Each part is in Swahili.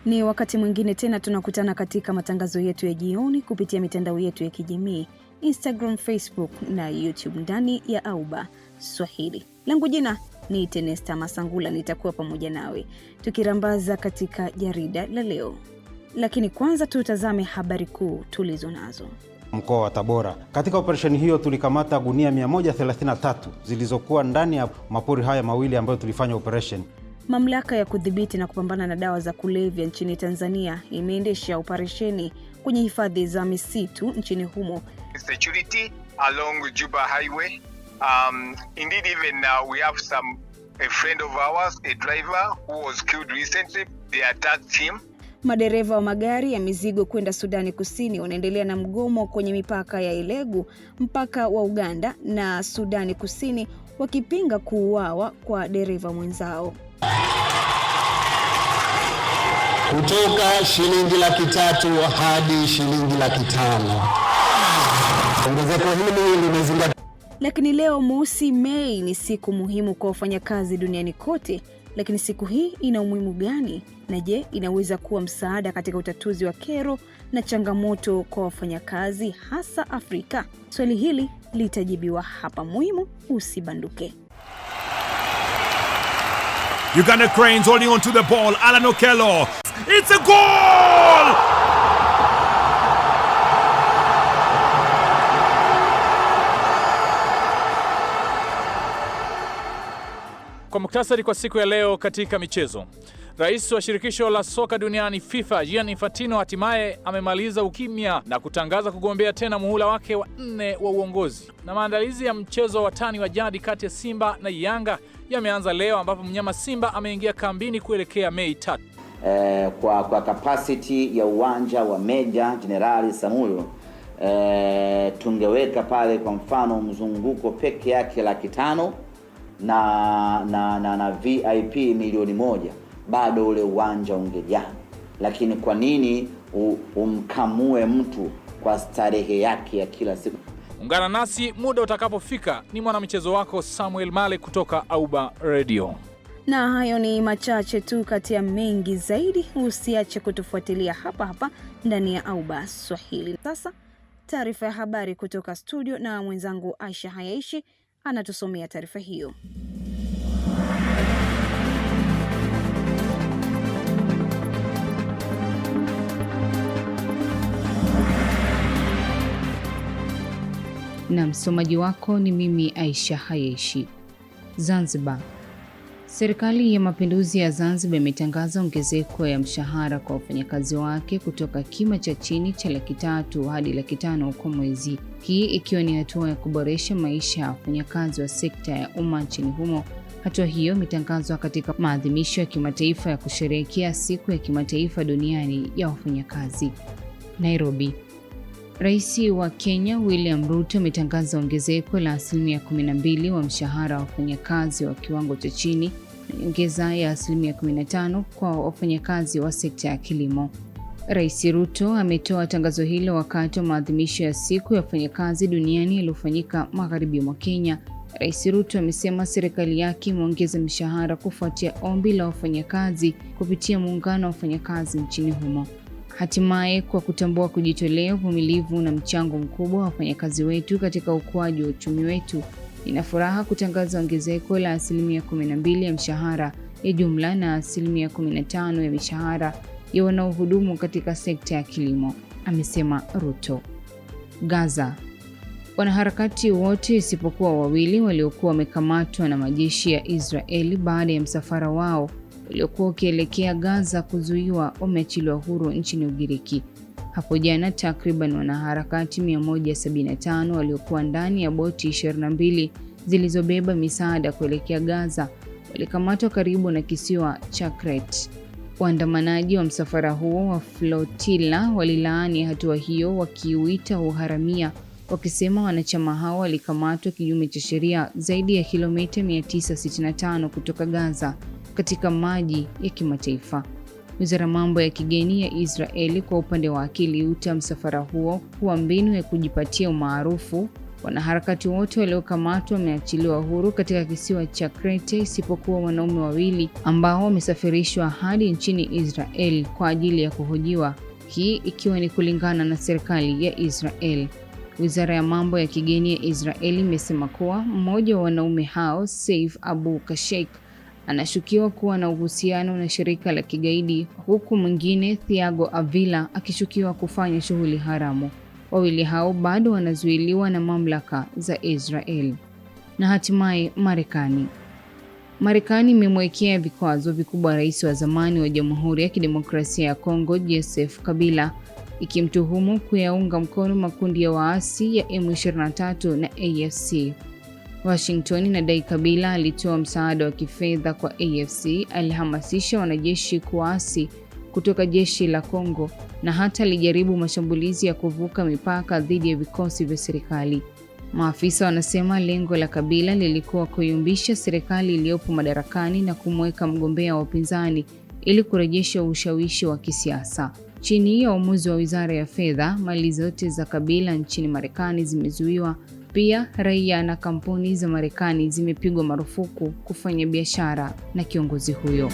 Ni wakati mwingine tena tunakutana katika matangazo yetu ya jioni kupitia mitandao yetu ya kijamii, Instagram, Facebook na YouTube ndani ya Auba Swahili. Langu jina ni Tenesta Masangula, nitakuwa pamoja nawe tukirambaza katika jarida la leo. Lakini kwanza tutazame habari kuu tulizo nazo. Mkoa wa Tabora. Katika operesheni hiyo tulikamata gunia 133 zilizokuwa ndani ya mapori haya mawili ambayo tulifanya operation. Mamlaka ya kudhibiti na kupambana na dawa za kulevya nchini Tanzania imeendesha operesheni kwenye hifadhi za misitu nchini humo. Security along Juba Highway. Indeed, even we have a friend of ours, a driver who was killed recently. They attacked him. Madereva wa magari ya mizigo kwenda Sudani Kusini wanaendelea na mgomo kwenye mipaka ya Elegu, mpaka wa Uganda na Sudani Kusini, wakipinga kuuawa kwa dereva mwenzao. Kutoka shilingi 300,000 hadi shilingi 500,000. Ongezeko hili limezingatia. Lakini leo mosi Mei ni siku muhimu kwa wafanyakazi duniani kote. Lakini siku hii ina umuhimu gani? Na je, inaweza kuwa msaada katika utatuzi wa kero na changamoto kwa wafanyakazi hasa Afrika? Swali hili litajibiwa hapa, muhimu usibanduke. Uganda Cranes holding on to the ball. Alan Okello. It's a goal! Kwa muktasari kwa siku ya leo katika michezo. Rais wa shirikisho la soka duniani FIFA, Gianni Infantino, hatimaye amemaliza ukimya na kutangaza kugombea tena muhula wake wa 4 wa uongozi. Na maandalizi ya mchezo wa tani wa jadi kati ya Simba na Yanga yameanza leo, ambapo mnyama Simba ameingia kambini kuelekea Mei 3. Kwa capacity ya uwanja wa Meja Jenerali Samuel, tungeweka pale kwa mfano mzunguko peke yake 500,000 na VIP milioni 1, bado ule uwanja ungejaa. Lakini kwa nini umkamue mtu kwa starehe yake ya kila siku? Ungana nasi muda utakapofika. Ni mwanamichezo wako Samuel Male kutoka Auba Radio. Na hayo ni machache tu kati ya mengi zaidi. Usiache kutufuatilia hapa ndani ya Auba Swahili. Sasa taarifa ya habari kutoka studio, na mwenzangu Aisha Hayaishi anatusomea taarifa hiyo. Na msomaji wako ni mimi Aisha Hayeshi. Zanzibar. Serikali ya Mapinduzi ya Zanzibar imetangaza ongezeko ya mshahara kwa wafanyakazi wake kutoka kima cha chini cha 300,000 hadi 500,000 kwa mwezi. Hii ikiwa ni hatua ya kuboresha maisha ya wafanyakazi wa sekta ya umma nchini humo. Hatua hiyo imetangazwa katika maadhimisho ya kimataifa ya kusherehekea siku ya kimataifa duniani ya wafanyakazi. Nairobi. Rais wa Kenya William Ruto ametangaza ongezeko la 12% wa mshahara wa wafanyakazi wa kiwango cha chini na nyongeza ya 15% kwa wafanyakazi wa sekta ya kilimo. Rais Ruto ametoa tangazo hilo wakati wa maadhimisho ya siku ya wafanyakazi duniani yaliyofanyika magharibi mwa Kenya. Rais Ruto amesema serikali yake imeongeza mshahara kufuatia ombi la wafanyakazi kupitia muungano wa wafanyakazi nchini humo. Hatimaye, kwa kutambua kujitolea, uvumilivu na mchango mkubwa wa wafanyakazi wetu katika ukuaji wa uchumi wetu, nina furaha kutangaza ongezeko la 12% ya mshahara ya jumla na 15% ya mishahara ya wanaohudumu katika sekta ya kilimo, amesema Ruto. Gaza. Wanaharakati wote isipokuwa 2 waliokuwa wamekamatwa na majeshi ya Israeli baada ya msafara wao waliokuwa ukielekea Gaza kuzuiwa wameachiliwa huru nchini Ugiriki. Hapo jana takriban wanaharakati 175 waliokuwa ndani ya boti 22 zilizobeba misaada kuelekea Gaza walikamatwa karibu na kisiwa cha Crete. Waandamanaji wa msafara huo wa flotilla walilaani hatua hiyo, wakiuita uharamia, wakisema wanachama hao walikamatwa kinyume cha sheria zaidi ya kilomita 965 kutoka Gaza katika maji ya kimataifa. Wizara mambo ya kigeni ya Israeli kwa upande wake iliuta msafara huo kuwa mbinu ya kujipatia umaarufu Wanaharakati wote waliokamatwa wameachiliwa huru katika kisiwa cha Crete isipokuwa wanaume wawili ambao wamesafirishwa hadi nchini Israel kwa ajili ya kuhojiwa, hii ikiwa ni kulingana na serikali ya Israel. Wizara ya mambo ya kigeni ya Israeli imesema kuwa mmoja wa wanaume hao, Saif Abu Kasheik, anashukiwa kuwa na uhusiano na shirika la kigaidi, huku mwingine, Thiago Avila, akishukiwa kufanya shughuli haramu. Wawili hao bado wanazuiliwa na mamlaka za Israel. Na hatimaye Marekani imemwekea vikwazo vikubwa rais wa zamani wa Jamhuri ya Kidemokrasia ya Kongo, Joseph Kabila, ikimtuhumu kuyaunga mkono makundi ya waasi ya M23 na AFC. Washington inadai Kabila alitoa msaada wa kifedha kwa AFC, alihamasisha wanajeshi kuasi kutoka jeshi la Kongo na hata alijaribu mashambulizi ya kuvuka mipaka dhidi ya vikosi vya serikali. Maafisa wanasema lengo la Kabila lilikuwa kuyumbisha serikali iliyopo madarakani na kumweka mgombea wa upinzani ili kurejesha ushawishi wa kisiasa. Chini ya uamuzi wa Wizara ya Fedha, mali zote za Kabila nchini Marekani zimezuiwa. Pia raia na kampuni za Marekani zimepigwa marufuku kufanya biashara na kiongozi huyo.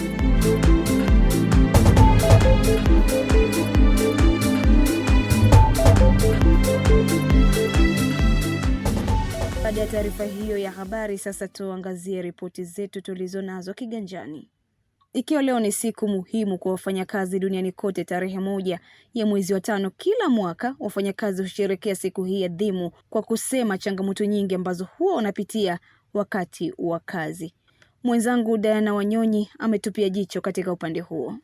Baada ya taarifa hiyo ya habari, sasa tuangazie ripoti zetu tulizonazo kiganjani. Ikiwa leo ni siku muhimu kwa wafanyakazi duniani kote, tarehe 1 ya mwezi wa 5 kila mwaka, wafanyakazi husherehekea siku hii adhimu kwa kusema changamoto nyingi ambazo huwa wanapitia wakati wa kazi. Mwenzangu Diana Wanyonyi ametupia jicho katika upande huo.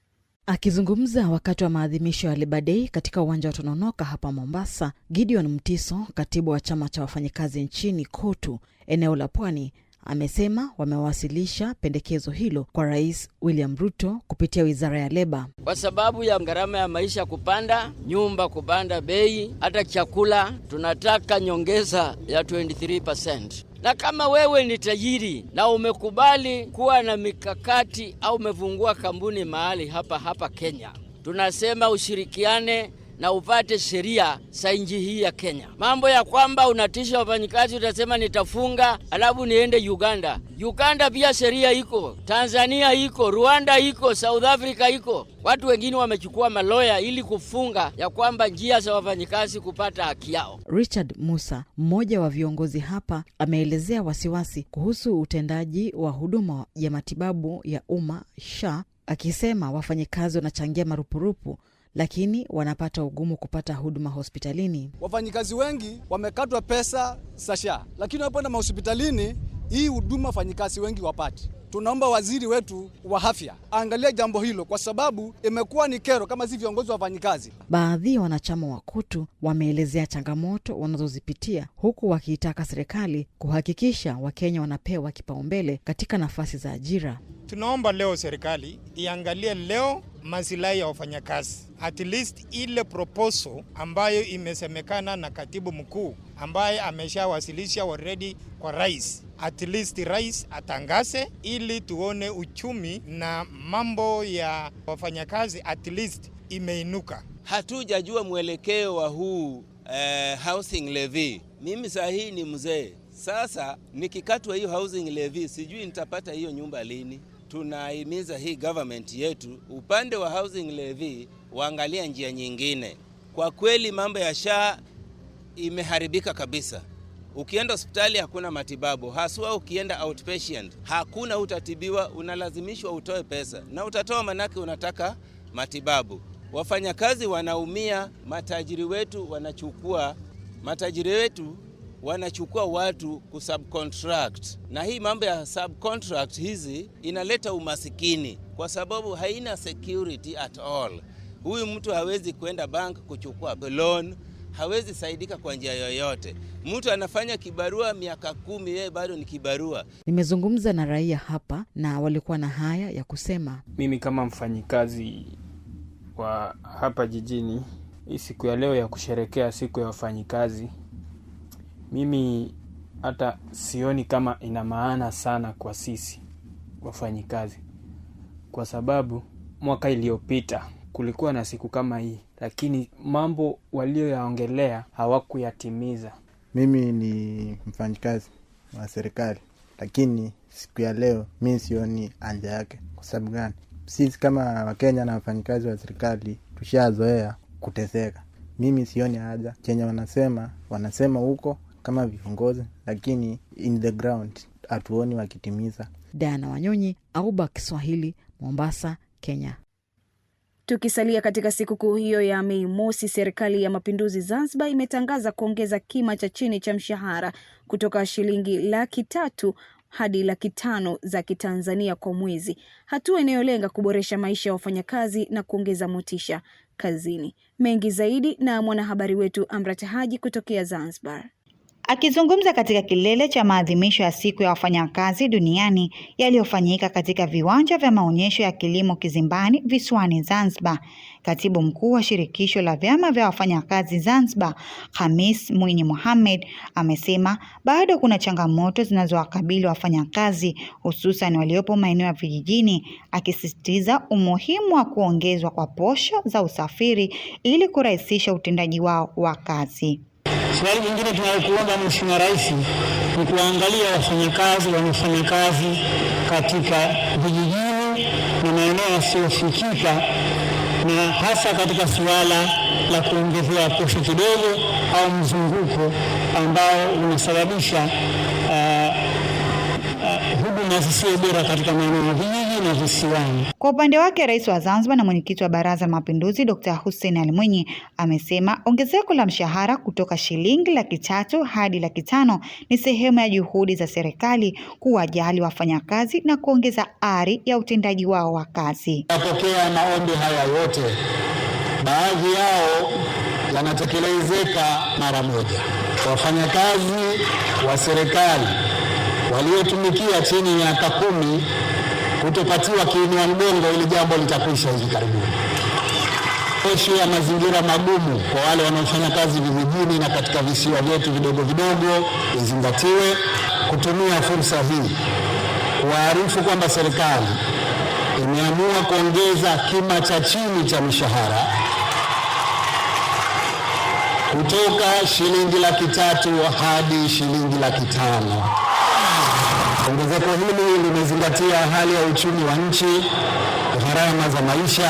Akizungumza wakati wa maadhimisho ya Labor Day katika uwanja wa Tononoka hapa Mombasa, Gideon Mtiso, katibu wa chama cha wafanyakazi nchini KOTU eneo la Pwani, amesema wamewasilisha pendekezo hilo kwa Rais William Ruto kupitia Wizara ya Leba. Kwa sababu ya gharama ya maisha kupanda, nyumba kupanda bei, hata chakula, tunataka nyongeza ya 23%. Na kama wewe ni tajiri na umekubali kuwa na mikakati au umefungua kampuni mahali hapa Kenya, tunasema ushirikiane na upate sheria za nchi hii ya Kenya. Mambo ya kwamba unatisha wafanyikazi utasema nitafunga alafu niende Uganda. Uganda pia sheria iko, Tanzania iko, Rwanda iko, South Africa iko. Watu wengine wamechukua maloya ili kufunga ya kwamba njia za wafanyikazi kupata haki yao. Richard Musa, mmoja wa viongozi hapa, ameelezea wasiwasi kuhusu utendaji wa huduma ya matibabu ya umma SHA, akisema wafanyikazi wanachangia marupurupu lakini wanapata ugumu kupata huduma hospitalini. Wafanyikazi wengi wamekatwa pesa za SHA, lakini wanapoenda hospitalini hii huduma wafanyikazi wengi wapati. Tunaomba waziri wetu wa afya angalia jambo hilo kwa sababu imekuwa ni kero kama si viongozi wa wafanyikazi. Baadhi ya wanachama wa KOTU wameelezea changamoto wanazozipitia huku wakiitaka serikali kuhakikisha Wakenya wanapewa kipaumbele katika nafasi za ajira. Tunaomba leo serikali iangalie leo maslahi ya wafanyakazi. At least ile proposal ambayo imesemekana na katibu mkuu ambaye ameshawasilisha already kwa rais. At least rais atangaze ili tuone uchumi na mambo ya wafanyakazi at least imeinuka. Hatujajua mwelekeo wa huu housing levy. Mimi saa hii ni mzee. Sasa nikikatwa hiyo housing levy sijui nitapata hiyo nyumba lini. Tunahimiza hii government yetu upande wa housing levy waangalia njia nyingine. Kwa kweli mambo ya SHA imeharibika kabisa. Ukienda hospitali hakuna matibabu, haswa ukienda outpatient hakuna utatibiwa, unalazimishwa utoe pesa na utatoa manake unataka matibabu. Wafanyakazi wanaumia, matajiri wetu wanachukua watu kusubcontract. Na hii mambo ya subcontract hizi inaleta umasikini kwa sababu haina security at all. Huyu mtu hawezi kwenda bank kuchukua loan, hawezi saidika kwa njia yoyote. Mtu anafanya kibarua miaka 10, yeye bado ni kibarua. Nimezungumza na raia hapa na walikuwa na haya ya kusema. Mimi kama mfanyikazi wa hapa jijini, hii siku ya leo ya kusherekea siku ya wafanyikazi, mimi hata sioni kama ina maana sana kwa sisi wafanyikazi. Kwa sababu mwaka iliyopita kulikuwa na siku kama hii, lakini mambo walioyaongelea hawakuyatimiza. Mimi ni mfanyikazi wa serikali, lakini siku ya leo mimi sioni haja yake. Kwa sababu gani? Sisi kama Wakenya na wafanyikazi wa serikali tushazoea kuteseka. Mimi sioni haja. Kenya wanasema huko kama viongozi, lakini in the ground hatuoni wakitimiza. Diana Wanyonyi, Auba Kiswahili, Mombasa, Kenya. Tukisalia katika sikukuu hiyo ya Mei Mosi, serikali ya mapinduzi Zanzibar imetangaza kuongeza kima cha chini cha mshahara kutoka shilingi 300,000 hadi 500,000 za Kitanzania kwa mwezi, hatua inayolenga kuboresha maisha ya wafanyakazi na kuongeza motisha kazini. Mengi zaidi na mwanahabari wetu Amrat Haji kutokea Zanzibar. Akizungumza katika kilele cha maadhimisho ya siku ya wafanyakazi duniani yaliyofanyika katika viwanja vya maonyesho ya kilimo Kizimbani visiwani Zanzibar, katibu mkuu wa shirikisho la vyama vya wafanyakazi Zanzibar, Khamis Mwinyi Mohamed, amesema bado kuna changamoto zinazowakabili wafanyakazi hususan waliopo maeneo ya vijijini, akisisitiza umuhimu wa kuongezwa kwa posho za usafiri ili kurahisisha utendaji wao wa kazi. Swali lingine tunalokuomba Mheshimiwa Rais ni kuangalia wafanyakazi wanaofanya kazi katika vijijini na maeneo yasiyofikika, na hasa katika suala la kuongezea posho kidogo au mzunguko ambao unasababisha huduma zisizo bora katika maeneo ya vijiji na visiwani. Kwa upande wake, Rais wa Zanzibar na mwenyekiti wa Baraza la Mapinduzi Dr. Hussein Ali Mwinyi amesema ongezeko la mshahara kutoka shilingi 300,000 hadi 500,000 ni sehemu ya juhudi za serikali kuwajali wafanyakazi na kuongeza ari ya utendaji wao wa kazi. Napokea maombi haya yote, baadhi yao yanatekelezeka mara moja. Wafanyakazi wa serikali waliotumikia chini ya miaka 10 kutopatiwa kiinua mgongo, ili jambo litakwisha hivi karibuni. Posho ya mazingira magumu kwa wale wanaofanya kazi vijijini na katika visiwa vyetu vidogo vidogo izingatiwe. Kutumia fursa hii kuarifu kwamba serikali imeamua kuongeza kima cha chini cha mishahara kutoka shilingi 300,000 hadi shilingi 500,000. Ongezeko hili limezingatia hali ya uchumi wa nchi, gharama za maisha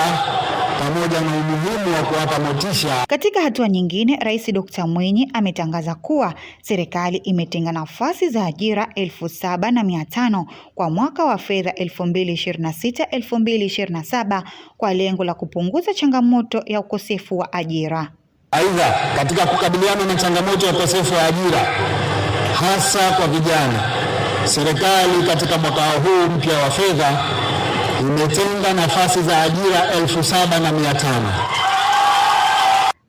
pamoja na umuhimu wa kuwapa motisha. Katika hatua nyingine, Rais Dr. Mwinyi ametangaza kuwa serikali imetenga nafasi za ajira 7,500 kwa mwaka wa fedha 2026-2027 kwa lengo la kupunguza changamoto ya ukosefu wa ajira. Aidha, katika kukabiliana na changamoto ya ukosefu wa ajira hasa kwa vijana, serikali katika mwaka huu mpya wa fedha imetenga nafasi za ajira 7,500.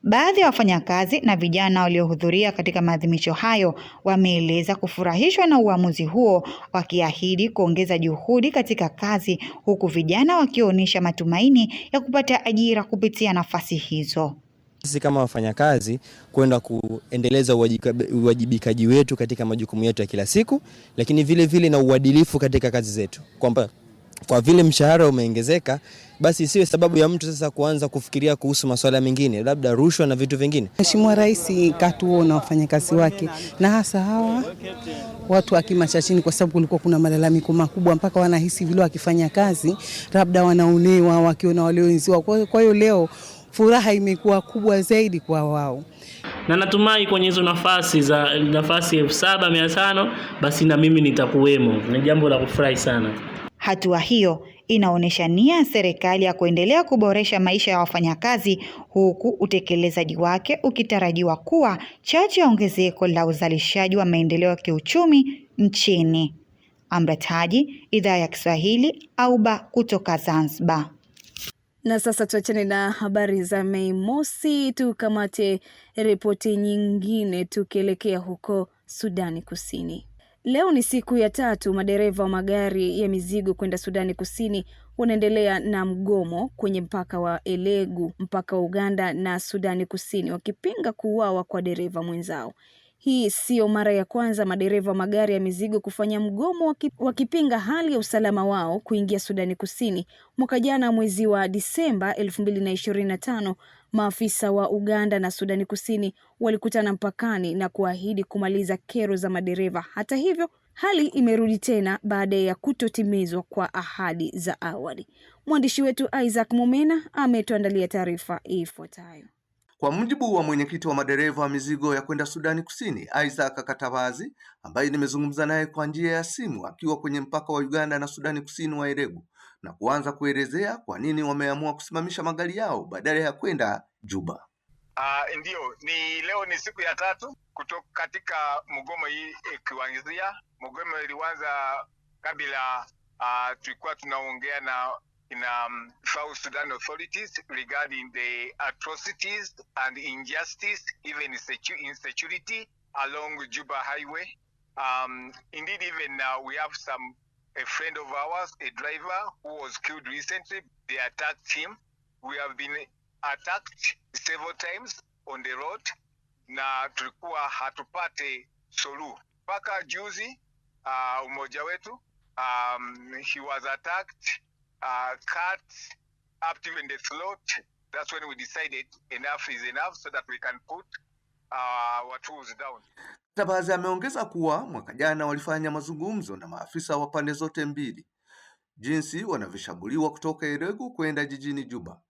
Baadhi ya wafanyakazi na vijana waliohudhuria katika maadhimisho hayo wameeleza kufurahishwa na uamuzi huo, wakiahidi kuongeza juhudi katika kazi, huku vijana wakionyesha matumaini ya kupata ajira kupitia nafasi hizo. Sisi kama wafanyakazi kwenda kuendeleza uwajibikaji wetu katika majukumu yetu ya kila siku, lakini vile vile na uadilifu katika kazi zetu. Kwamba kwa vile mshahara umeongezeka, basi isiwe sababu ya mtu sasa kuanza kufikiria kuhusu masuala mengine, labda rushwa na vitu vingine. Mheshimiwa Rais katuona wafanyakazi wake na hasa hawa watu wa kima cha chini, kwa sababu kulikuwa kuna malalamiko makubwa mpaka wanahisi vile wakifanya kazi labda wanaonewa wakiona wale wenziwa. Kwa hiyo leo furaha imekuwa kubwa zaidi kwa wao. Na natumai kwenye hizo nafasi 7,500 basi na mimi nitakuwemo. Ni jambo la kufurahi sana. Hatua hiyo inaonyesha nia ya serikali ya kuendelea kuboresha maisha ya wafanyakazi, huku utekelezaji wake ukitarajiwa kuwa chachu ya ongezeko la uzalishaji wa maendeleo ya kiuchumi nchini. Amrat Haji, Idhaa ya Kiswahili, Auba kutoka Zanzibar. Na sasa tuachane na habari za Mei Mosi, tukamate ripoti nyingine tukielekea huko Sudani Kusini. Leo ni siku ya 3 madereva wa magari ya mizigo kwenda Sudani Kusini wanaendelea na mgomo kwenye mpaka wa Elegu, mpaka wa Uganda na Sudani Kusini, wakipinga kuuawa kwa dereva mwenzao. Hii sio mara ya kwanza madereva magari ya mizigo kufanya mgomo wakipinga hali ya usalama wao kuingia Sudani Kusini. Mwaka jana mwezi wa Disemba 2025, maafisa wa Uganda na Sudani Kusini walikutana mpakani na kuahidi kumaliza kero za madereva. Hata hivyo, hali imerudi tena baada ya kutotimizwa kwa ahadi za awali. Mwandishi wetu Isaac Mumena ametuandalia taarifa ifuatayo. Kwa mujibu wa mwenyekiti wa madereva wa mizigo ya kwenda Sudani Kusini, Isaac Katabazi, ambaye nimezungumza naye kwa njia ya simu akiwa kwenye mpaka wa Uganda na Sudani Kusini wa Eregu, na kuanza kuelezea kwa nini wameamua kusimamisha magari yao badala ya kwenda Juba. Ndio, leo ni siku ya 3 kutoka katika mgomo hii ikianzia. Mgomo ilianza kabla tulikuwa tunaongea na South Sudan authorities regarding the atrocities and injustice, even insecurity along Juba Highway. Indeed, even now we have a friend of ours, a driver who was killed recently. They attacked him. We have been attacked several times on the road, na tulikuwa hatupate suluhu mpaka juzi. Umoja wetu he was attacked, cut up to in the throat. That's when we decided enough is enough, so that we can put our tools down. Tabazi ameongeza kuwa mwaka jana walifanya mazungumzo na maafisa wa pande zote mbili jinsi wanavishambuliwa kutoka Eregu kwenda jijini Juba.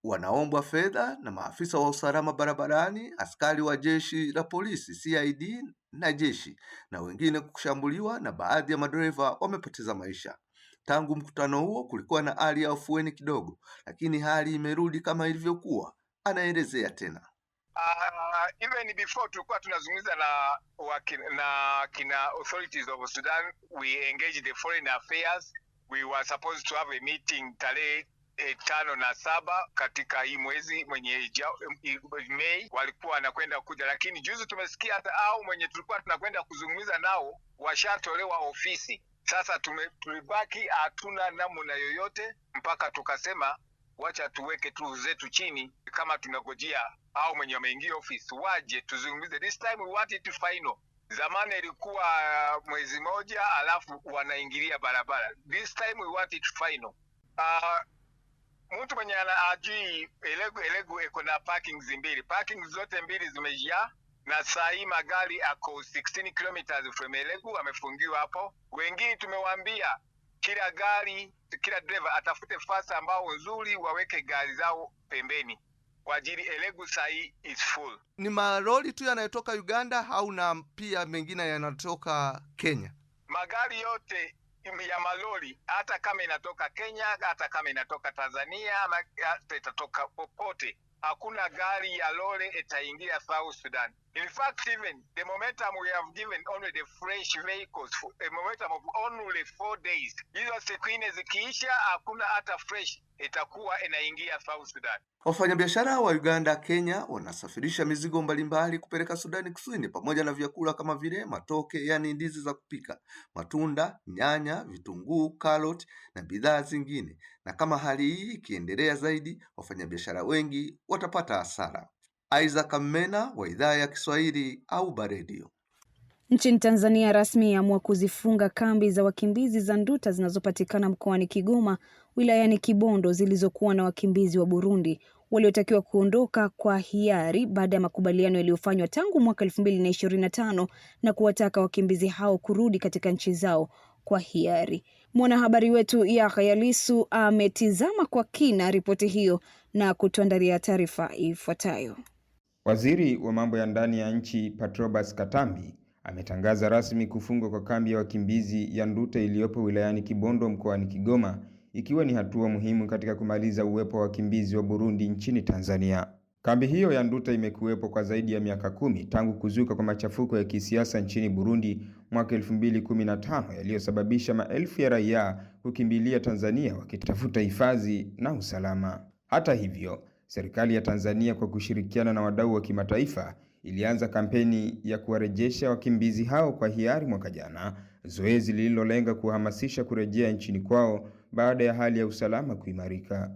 Wanaombwa fedha na maafisa wa usalama barabarani, askari wa jeshi la polisi CID na jeshi, na wengine kushambuliwa, na baadhi ya madereva wamepoteza maisha. Tangu mkutano huo kulikuwa na hali ya afueni kidogo, lakini hali imerudi kama ilivyokuwa. Anaelezea tena. Even before tulikuwa tunazungumza na kina authorities of Sudan, we engaged the foreign affairs. We were supposed to have a meeting tarehe 5 na 7 katika hii mwezi mwenye Mei, walikuwa wanakwenda kuja, lakini juzi tumesikia hata au mwenye tulikuwa tunakwenda kuzungumza nao washatolewa ofisi. Sasa tulibaki hatuna namna yoyote, mpaka tukasema wacha tuweke tu zetu chini, kama tunagojea au mwenye wameingia ofisi waje tuzungumze. This time we want it final. Zamani ilikuwa mwezi moja alafu wanaingilia barabara. This time we want it final. Mtu mwenye ajui Eregu iko na parkings mbili. Parkings zote mbili zimejaa, na saa hii magari ako 16 kilometers from Eregu amefungiwa hapo. Wengine tumewaambia kila driver atafute fasa ambao nzuri waweke gari zao pembeni, kwa ajili Eregu saa hii is full. Ni malori tu yanayotoka Uganda au na pia mengine yanatoka Kenya? Magari yote ya malori, hata kama inatoka Kenya, hata kama inatoka Tanzania, ama hata itatoka popote, hakuna gari ya lori itaingia South Sudan. In fact, even the momentum we have given only the fresh vehicles, a momentum of only 4 days. Hizo siku 4 zikiisha, hakuna hata fresh itakuwa inaingia South Sudan. Wafanyabiashara wa Uganda, Kenya wanasafirisha mizigo mbalimbali kupeleka Sudani Kusini, pamoja na vyakula kama vile matoke, yani ndizi za kupika, matunda, nyanya, vitunguu, karoti na bidhaa zingine. Na kama hali hii ikiendelea zaidi, wafanyabiashara wengi watapata hasara. Isaac Mumena wa idhaa ya Kiswahili AUBA Radio. Nchini Tanzania rasmi yaamua kuzifunga kambi za wakimbizi za Nduta zinazopatikana mkoani Kigoma, wilayani Kibondo, zilizokuwa na wakimbizi wa Burundi waliotakiwa kuondoka kwa hiari baada ya makubaliano yaliyofanywa tangu mwaka 2025 na kuwataka wakimbizi hao kurudi katika nchi zao kwa hiari. Mwanahabari wetu Yahya Lisu ametizama kwa kina ripoti hiyo na kutuandalia taarifa ifuatayo. Waziri wa mambo ya ndani ya nchi Patrobas Katambi ametangaza rasmi kufungwa kwa kambi ya wakimbizi ya Nduta iliyopo wilayani Kibondo mkoani Kigoma, ikiwa ni hatua muhimu katika kumaliza uwepo wa wakimbizi wa Burundi nchini Tanzania. Kambi hiyo ya Nduta imekuwepo kwa zaidi ya miaka 10 tangu kuzuka kwa machafuko ya kisiasa nchini Burundi mwaka 2015 yaliyosababisha maelfu ya raia kukimbilia Tanzania wakitafuta hifadhi na usalama. Hata hivyo, serikali ya Tanzania kwa kushirikiana na wadau wa kimataifa ilianza kampeni ya kuwarejesha wakimbizi hao kwa hiari mwaka jana, zoezi lililolenga kuhamasisha kurejea nchini kwao baada ya hali ya usalama kuimarika.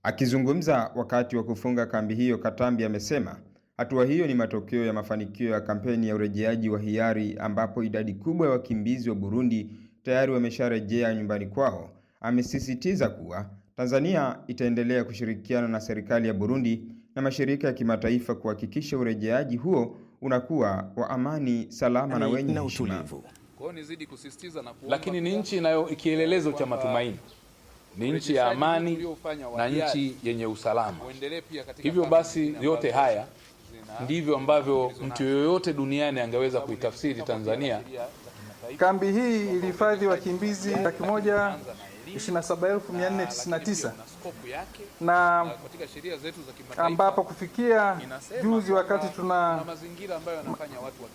Akizungumza wakati wa kufunga kambi hiyo, Katambi amesema Hatua hiyo ni matokeo ya mafanikio ya kampeni ya urejeaji wa hiari ambapo idadi kubwa ya wakimbizi wa Burundi tayari wamesharejea nyumbani kwao. Amesisitiza kuwa Tanzania itaendelea kushirikiana na serikali ya Burundi na mashirika ya kimataifa kuhakikisha urejeaji huo unakuwa wa amani, salama na wenye utulivu. Kwa nizidi kusisitiza na kuomba, lakini ni nchi inayo kielelezo cha matumaini. Ni nchi ya amani na nchi yenye usalama. Hivyo basi yote haya ndivyo ambavyo mtu yoyote duniani angeweza kuitafsiri Tanzania. Kambi hii ilihifadhi wakimbizi 127,499 na ambapo kufikia juzi wakati tuna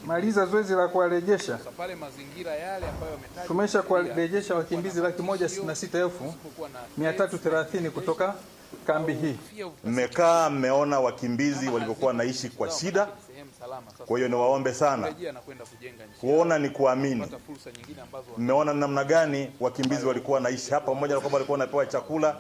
maliza zoezi la kuwarejesha tumesha kuwarejesha wakimbizi 166,330 kutoka kambi hii. Mmeona wakimbizi walivyokuwa wanaishi kwa shida. Kwa hiyo niwaombe sana, kuona ni kuamini. Mmeona namna gani wakimbizi walikuwa wanaishi hapa, pamoja na kwamba walikuwa wanapewa chakula,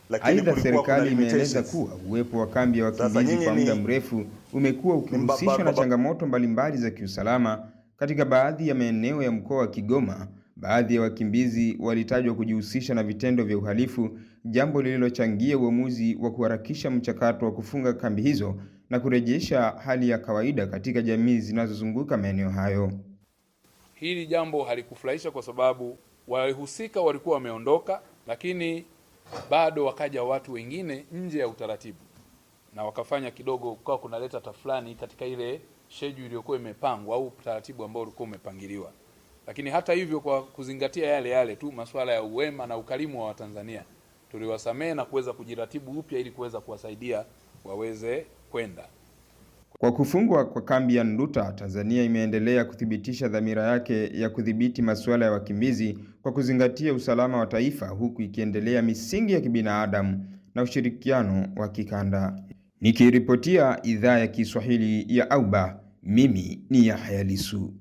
lakini aidha serikali imeeleza kuwa uwepo wa kambi ya wakimbizi kwa muda mrefu umekuwa ukihusishwa na changamoto mbalimbali za kiusalama katika baadhi ya maeneo ya mkoa wa Kigoma. Baadhi ya wakimbizi walitajwa kujihusisha na vitendo vya uhalifu, jambo lililochangia uamuzi wa kuharakisha mchakato wa kufunga kambi hizo na kurejesha hali ya kawaida katika jamii zinazozunguka maeneo hayo. Hili jambo halikufurahisha kwa sababu walihusika walikuwa wameondoka, lakini bado wakaja watu wengine nje ya utaratibu na wakafanya kidogo kwa kunaleta tafulani katika ile schedule iliyokuwa imepangwa au utaratibu ambao ulikuwa umepangiliwa. Lakini hata hivyo, kwa kuzingatia yale tu masuala ya uwema na ukarimu wa Watanzania, tuliwasamehe na kuweza kujiratibu upya ili kuweza kuwasaidia waweze kwenda. Kwa kufungwa kwa kambi ya Nduta, Tanzania imeendelea kuthibitisha dhamira yake ya kudhibiti masuala ya wakimbizi kwa kuzingatia usalama wa taifa, huku ikiendelea misingi ya kibinadamu na ushirikiano wa kikanda. Nikiripotia idhaa ya Kiswahili ya Auba, mimi ni Yahya Lisu.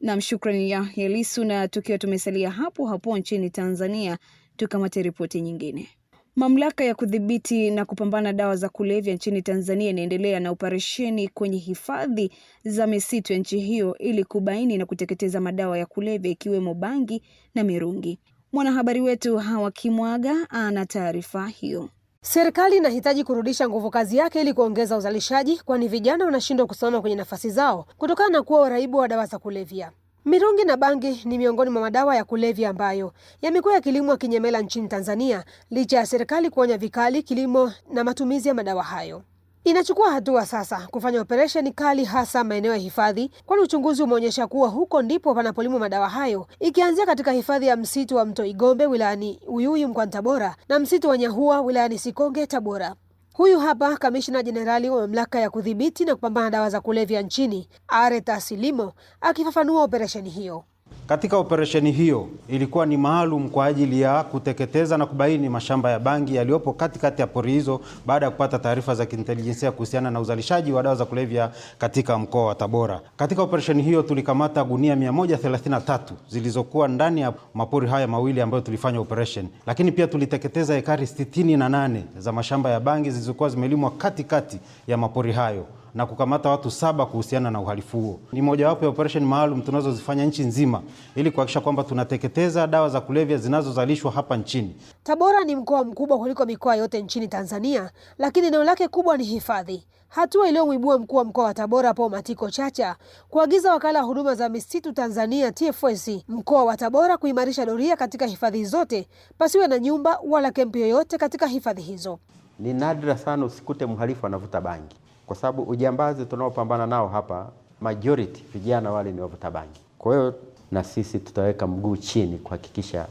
Na shukrani Yahya Lisu. Na tukiwa tumesalia hapo nchini Tanzania, tukamate ripoti nyingine. Mamlaka ya kudhibiti na kupambana dawa za kulevya nchini Tanzania inaendelea na operesheni kwenye hifadhi za misitu ya nchi hiyo ili kubaini na kuteketeza madawa ya kulevya ikiwemo bangi na mirungi. Mwanahabari wetu Hawa Kimwaga ana taarifa hiyo. Serikali inahitaji kurudisha nguvu kazi yake ili kuongeza uzalishaji, kwani vijana wanashindwa kusimama kwenye nafasi zao kutokana na kuwa waraibu wa dawa za kulevya. Mirungi na bangi ni miongoni mwa madawa ya kulevya ambayo yamekuwa yakilimwa kinyemela nchini Tanzania licha ya serikali kuonya vikali kilimo na matumizi ya madawa hayo. Inachukua hatua sasa kufanya operesheni kali hasa maeneo ya hifadhi, kwani uchunguzi umeonyesha kuwa huko ndipo panapolimwa madawa hayo, ikianzia katika hifadhi ya msitu wa Mto Igombe wilayani Uyui mkoani Tabora na msitu wa Nyahua wilayani Sikonge Tabora. Huyu hapa Kamishna Jenerali wa Mamlaka ya Kudhibiti na Kupambana Dawa za Kulevya nchini, Areta Silimo, akifafanua operesheni hiyo. Katika operesheni hiyo ilikuwa ni maalum kwa ajili ya kuteketeza na kubaini mashamba ya bangi yaliyopo katikati ya pori hizo baada ya kupata taarifa za kiintelijensia kuhusiana na uzalishaji wa dawa za kulevya katika mkoa wa Tabora. Katika operesheni hiyo tulikamata gunia 133 zilizokuwa ndani ya mapori haya mawili ambayo tulifanya operation. Lakini pia tuliteketeza ekari 68 za mashamba ya bangi zilizokuwa zimelimwa katikati ya mapori hayo na kukamata watu 7 kuhusiana na uhalifu huo. Ni mojawapo ya operation maalum tunazozifanya nchi nzima ili kuhakikisha kwamba tunateketeza dawa za kulevya zinazozalishwa hapa nchini. Tabora ni mkoa mkubwa kuliko mikoa yote nchini Tanzania, lakini eneo lake kubwa ni hifadhi. Hatua iliyomwibua mkuu wa mkoa wa Tabora Paul Matiko Chacha kuagiza wakala wa huduma za misitu Tanzania TFS mkoa wa Tabora kuimarisha doria katika hifadhi zote, pasiwe na nyumba wala kempi yoyote katika hifadhi hizo. Ni nadra sana usikute mhalifu anavuta bangi, kwa sababu ujambazi tunaopambana nao hapa majority vijana wale ni wavuta bangi. Kwa hiyo na sisi tutaweka mguu chini kuhakikisha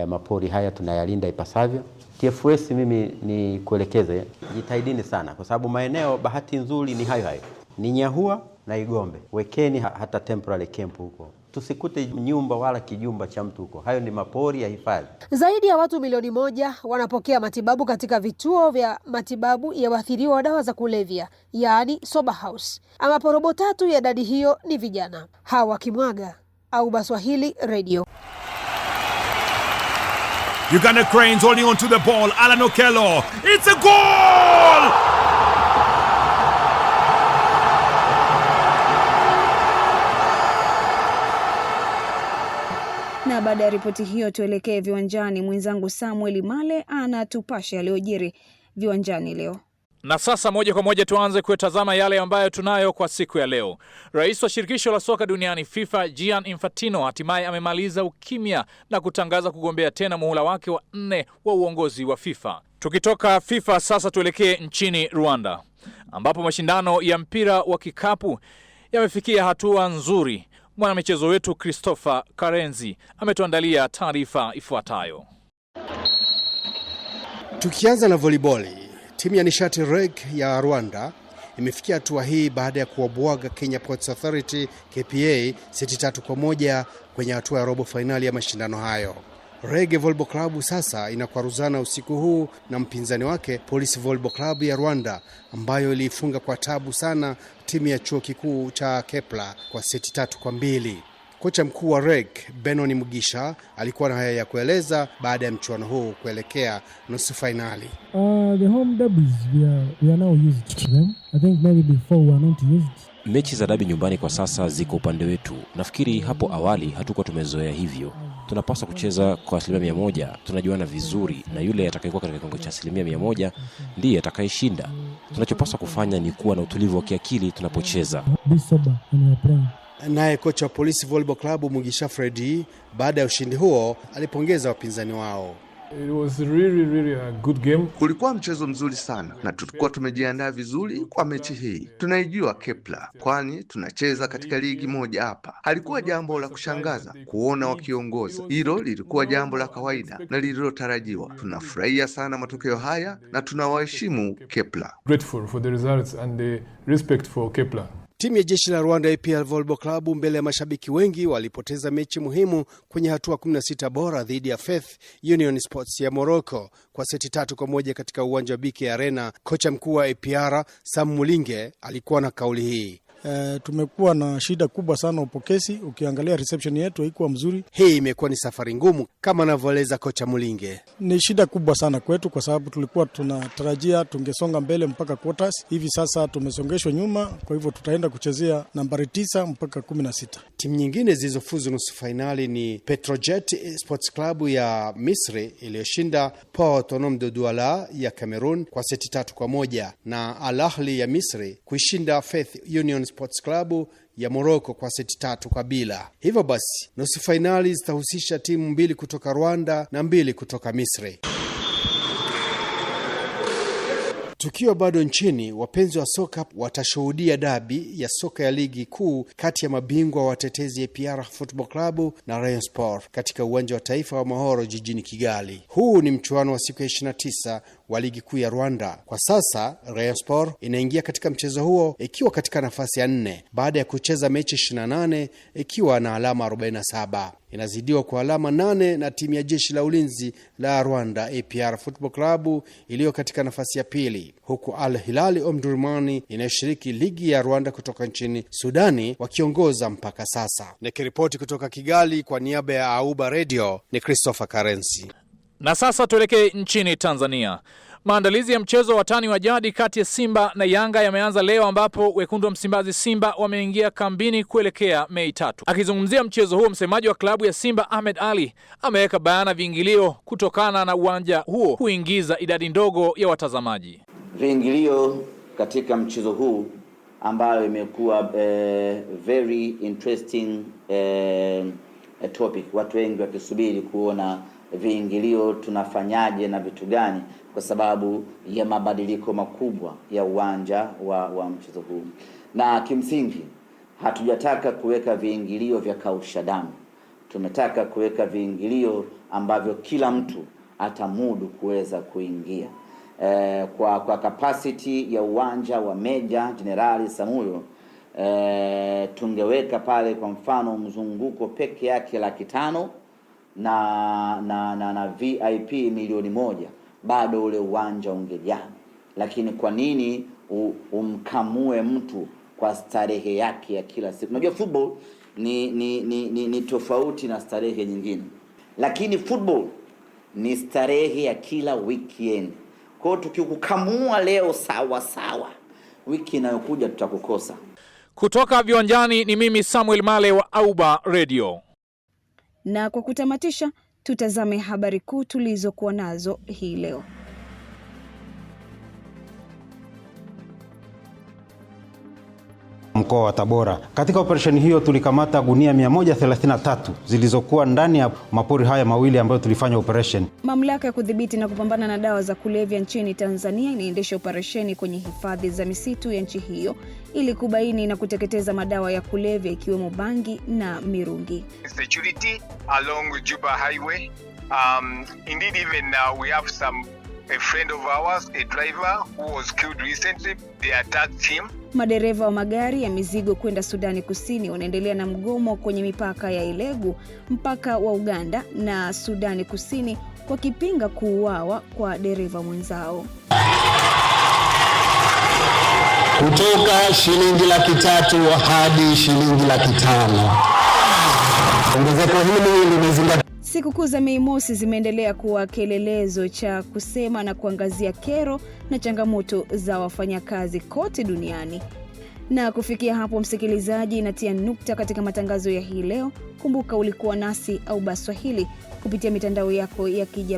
mapori haya tunayalinda ipasavyo. TFS mimi ni kuelekeze jitahidini sana, kwa sababu maeneo bahati nzuri ni hayo ni Nyahua na Igombe. Wekeni hata temporary camp huko, tusikute nyumba wala kijumba cha mtu huko. Hayo ni mapori ya hifadhi. Zaidi ya watu milioni 1 wanapokea matibabu katika vituo vya matibabu ya waathiriwa wa dawa za kulevya, yaani sober house, ambapo robo 3 ya idadi hiyo ni vijana. Hawa Kimwaga, Auba Swahili Radio. Uganda Cranes holding on to the ball. Alan Okello. It's a goal! Na baada ya ripoti hiyo tuelekee viwanjani. Mwenzangu Samuel Male anatupasha yaliyojiri viwanjani leo. Na sasa moja kwa moja tuanze kutazama yale ambayo tunayo kwa siku ya leo. Rais wa shirikisho la soka duniani FIFA Gianni Infantino hatimaye amemaliza ukimya na kutangaza kugombea tena muhula wake wa 4 wa uongozi wa FIFA. Tukitoka FIFA sasa tuelekee nchini Rwanda, ambapo mashindano ya mpira wa kikapu yamefikia hatua nzuri. Mwanamichezo wetu Christopher Karenzi ametuandalia taarifa ifuatayo. Tukianza na volleyball, timu ya Nishati Reg ya Rwanda imefikia hatua hii baada ya kuwabwaga Kenya Ports Authority KPA seti 3-1 kwenye hatua ya robo finali ya mashindano hayo. Reg Volleyball Club sasa inakwaruzana usiku huu na mpinzani wake Police Volleyball Club ya Rwanda, ambayo ilifunga kwa tabu sana timu ya chuo kikuu cha Kepler kwa seti 3-2. Kocha mkuu wa Reg Benoni Mugisha alikuwa na haya ya kueleza baada ya mchuano huu kuelekea nusu finali. The home derbies we are now used to them. I think maybe before we were not used. Mechi za dabi nyumbani kwa sasa ziko upande wetu. Nafikiri hapo awali hatukuwa tumezoea hivyo. Tunapaswa kucheza kwa 100%. Tunajuana vizuri na yule atakayekuwa katika kiwango cha 100% ndiye atakayeshinda. Tunachopaswa kufanya ni kuwa na utulivu wa kiakili tunapocheza. Naye kocha wa Police Volleyball Club Mugisha Freddy baada ya ushindi huo alipongeza wapinzani wao. It was really a good game. Kulikuwa mchezo mzuri sana na tulikuwa tumejiandaa vizuri kwa mechi hii. Tunaijua Kepler kwani tunacheza katika ligi moja hapa. Halikuwa jambo la kushangaza kuona wakiongoza. Hilo lilikuwa jambo la kawaida na lililotarajiwa. Tunafurahia sana matokeo haya na tunawaheshimu Kepler. Grateful for the results and the respect for Kepler. Timu ya jeshi la Rwanda APR Volleyball Club mbele ya mashabiki wengi walipoteza mechi muhimu kwenye hatua 16 bora dhidi ya Faith Union Sports ya Morocco kwa seti 3-1 katika uwanja wa BK Arena. Kocha mkuu wa APR Sam Mulinge alikuwa na kauli hii. Tumekuwa na shida kubwa sana upokezi, ukiangalia reception yetu haikuwa mzuri. Hii imekuwa ni safari ngumu kama anavyoeleza kocha Mulinge. Ni shida kubwa sana kwetu kwa sababu tulikuwa tunatarajia tungesonga mbele mpaka quarters. Hivi sasa tumesongeshwa nyuma, kwa hivyo tutaenda kuchezea nambari 9 mpaka 16. Timu nyingine zilizofuzu nusu finali ni Petrojet Sports Club ya Misri iliyoshinda Port Autonome de Douala ya Cameroon kwa seti 3-1 na Al Ahly ya Misri kuishinda Faith Union Sports Club ya Morocco kwa seti 3-0. Hivyo basi, nusu finali zitahusisha timu 2 kutoka Rwanda na 2 kutoka Misri. Tukiwa bado nchini, wapenzi wa soka watashuhudia dabi ya soka ya ligi kuu kati ya mabingwa watetezi APR Football Club na Rayon Sport katika uwanja wa taifa wa Mahoro jijini Kigali. Huu ni mchuano wa siku ya 29 wa ligi kuu ya Rwanda. Kwa sasa Rayon Sport inaingia katika mchezo huo ikiwa katika nafasi ya 4 baada ya kucheza mechi 28 ikiwa na alama 47. Inazidiwa kwa alama 8 na timu ya jeshi la ulinzi la Rwanda APR Football Club iliyo katika nafasi ya 2, huku Al Hilal Omdurman inayoshiriki ligi ya Rwanda kutoka nchini Sudani wakiongoza mpaka sasa. Nikiripoti kutoka Kigali kwa niaba ya Auba Radio ni Christopher Karenzi. Na sasa tuelekee nchini Tanzania. Maandalizi ya mchezo wa tani wa jadi kati ya Simba na Yanga yameanza leo, ambapo wekundu wa Msimbazi Simba wameingia kambini kuelekea Mei 3. Akizungumzia mchezo huo, msemaji wa klabu ya Simba Ahmed Ali ameweka bayana viingilio kutokana na uwanja huo kuingiza idadi ndogo ya watazamaji. Viingilio katika mchezo huu ambayo imekuwa very interesting topic, watu wengi wakisubiri kuona viingilio tunafanyaje na vitu gani kwa sababu ya mabadiliko makubwa ya uwanja wa mchezo huu. Na kimsingi hatujataka kuweka viingilio vya kausha damu. Tumetaka kuweka viingilio ambavyo kila mtu atamudu kuweza kuingia. Kwa capacity ya uwanja wa Meja Jenerali Samuyo, tungeweka pale kwa mfano mzunguko peke yake 500,000 na VIP 1,000,000, bado ule uwanja ungejaa. Lakini kwa nini umkamue mtu kwa starehe yake ya kila siku? Unajua football ni tofauti na starehe nyingine, lakini football ni starehe ya kila weekend. Kwa hiyo tukikukamua leo sawa, wiki inayokuja tutakukosa. Kutoka viwanjani ni mimi Samuel Male wa Auba Radio. Na kwa kutamatisha, tutazame habari kuu tulizokuwa nazo hii leo. Mkoa wa Tabora. Katika operesheni hiyo tulikamata gunia 133 zilizokuwa ndani ya mapori haya mawili ambayo tulifanya operation. Mamlaka ya kudhibiti na kupambana na dawa za kulevya nchini Tanzania inaendesha operesheni kwenye hifadhi za misitu ya nchi hiyo ili kubaini na kuteketeza madawa ya kulevya ikiwemo bangi na mirungi. Security along Juba Highway. Indeed, even we have a friend of ours, a driver who was killed recently. They attacked him. Madereva wa magari ya mizigo kwenda Sudani Kusini wanaendelea na mgomo kwenye mipaka ya Ilegu, mpaka wa Uganda na Sudani Kusini, wakipinga kuuawa kwa dereva mwenzao. Kutoka shilingi 300,000 hadi shilingi 500,000. Ongezeko hili limezingatia. Sikukuu za Mei Mosi zimeendelea kuwa kielelezo cha kusema na kuangazia kero na changamoto za wafanyakazi kote duniani. Na kufikia hapo, msikilizaji, natia nukta katika matangazo ya hii leo. Kumbuka ulikuwa nasi Auba Swahili kupitia mitandao yako ya kijamii.